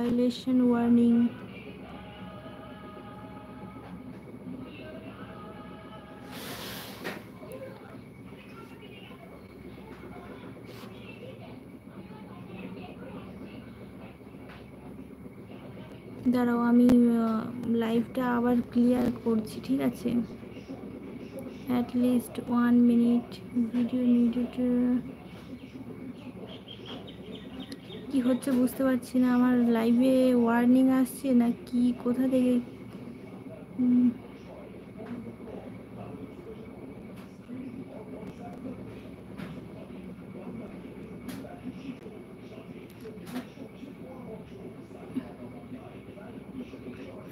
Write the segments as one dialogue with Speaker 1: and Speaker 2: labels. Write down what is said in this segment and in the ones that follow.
Speaker 1: Violation warning. দাঁড়াও, আমি লাইভটা আবার ক্লিয়ার করছি, ঠিক আছে? At least 1 minute video needed. কি হচ্ছে বুঝতে পারছি না, আমার লাইভে ওয়ার্নিং আসছে না কি, কোথা থেকে?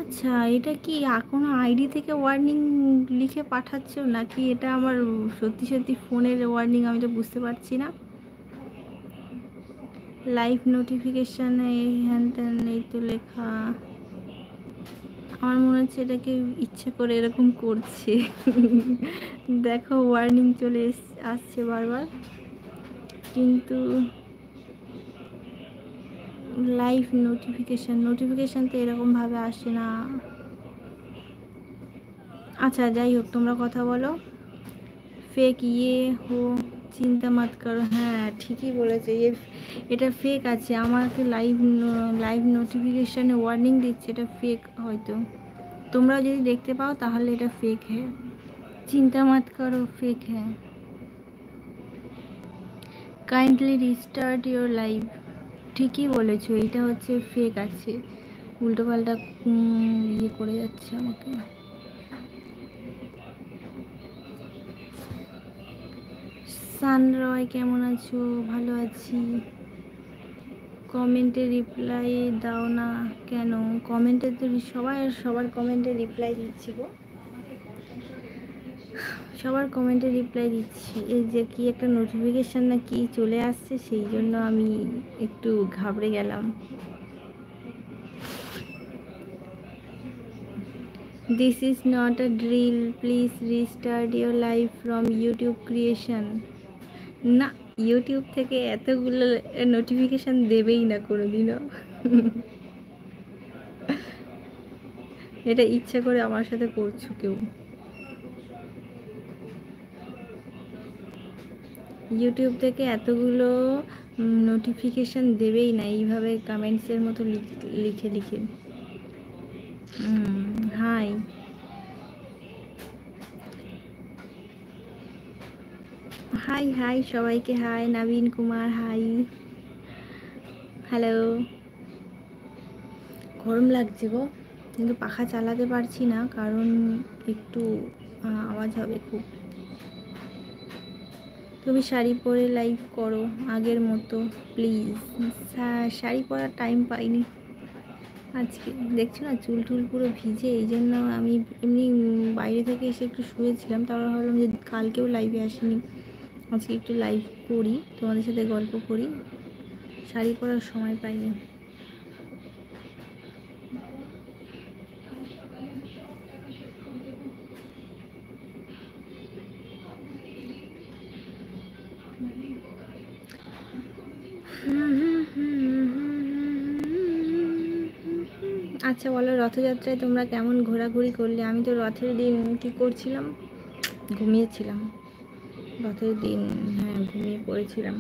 Speaker 1: আচ্ছা, এটা কি কোনো আইডি থেকে ওয়ার্নিং লিখে পাঠাচ্ছ নাকি এটা আমার সত্যি সত্যি ফোনের ওয়ার্নিং? আমি তো বুঝতে পারছি না। লাইভ নোটিফিকেশান এই হ্যান ত্যান এই তো লেখা। আমার মনে হচ্ছে এটাকে ইচ্ছে করে এরকম করছে। দেখো ওয়ার্নিং চলে আসছে বারবার, কিন্তু লাইভ নোটিফিকেশান তো এরকমভাবে আসে না। আচ্ছা যাই হোক, তোমরা কথা বলো। ফেক ইয়ে হো, চিন্তা মাত করো। হ্যাঁ ঠিকই বলেছে, এটা ফেক আছে। আমাকে লাইভ নোটিফিকেশানে ওয়ার্নিং দিচ্ছে, এটা ফেক হয়তো। তোমরা যদি দেখতে পাও তাহলে এটা ফেক। হ্যাঁ, চিন্তা মাত করো, ফেক হ্যাঁ। Kindly restart your live. ঠিকই বলেছো, এটা হচ্ছে ফেক আছে। উল্টোপাল্টা ইয়ে করে যাচ্ছে আমাকে। সানরয় কেমন আছো? ভালো আছি। কমেন্টে রিপ্লাই দাও না কেন? কমেন্টে তো সবার কমেন্টে রিপ্লাই দিচ্ছি গো, সবার কমেন্টে রিপ্লাই দিচ্ছি। এই যে কি একটা নোটিফিকেশান না কি চলে আসছে, সেই জন্য আমি একটু ঘাবড়ে গেলাম। This is not a drill, please restart your life from YouTube creation. না, ইউটিউব থেকে এতগুলো নোটিফিকেশান দেবেই না কোনোদিনও। এটা ইচ্ছা করে আমার সাথে করছো কেউ। ইউটিউব থেকে এতগুলো নোটিফিকেশান দেবেই না এইভাবে কমেন্টসের মতো লিখে লিখে। হাই হাই হাই সবাইকে হাই। নবীন কুমার হাই, হ্যালো। গরম লাগছে গো, কিন্তু পাখা চালাতে পারছি না কারণ একটু আওয়াজ হবে খুব। তুমি শাড়ি পরে লাইভ করো আগের মতো প্লিজ। শাড়ি পরার টাইম পাইনি আজকে, দেখছো না চুল টুল পুরো ভিজে। এই জন্য আমি এমনি বাইরে থেকে এসে একটু শুয়েছিলাম, তারপর ভাবলাম যে কালকেও লাইভে আসিনি, আজকে একটু লাইভ করি, তোমাদের সাথে গল্প করি। শাড়ি পরার সময় পাইনি। আচ্ছা বলো, রথযাত্রায় তোমরা কেমন ঘোরাঘুরি করলে? আমি তো রথের দিন কী করছিলাম, ঘুমিয়েছিলাম। রথের দিন হ্যাঁ ঘুমিয়ে পড়েছিলাম,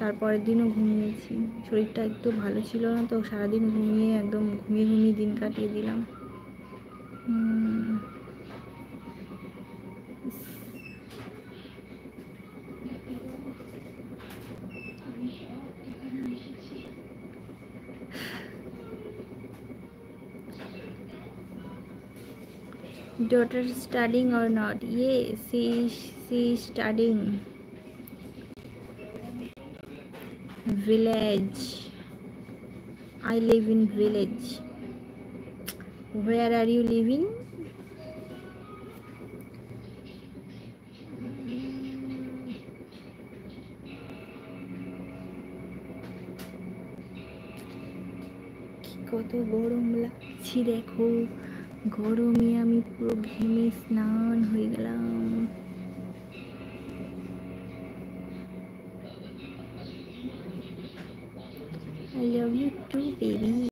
Speaker 1: তারপরের দিনও ঘুমিয়েছি। শরীরটা একটু ভালো ছিল না তো, সারাদিন ঘুমিয়ে একদম ঘুমিয়ে ঘুমিয়ে দিন কাটিয়ে দিলাম। Daughter studying or not? Yes, she is studying. Village. I live in village. Where are you living? কত গরম লাগছে দেখো, গরমে আমি পুরো ঘেমে স্নান হয়ে গেলাম। I love you too, baby.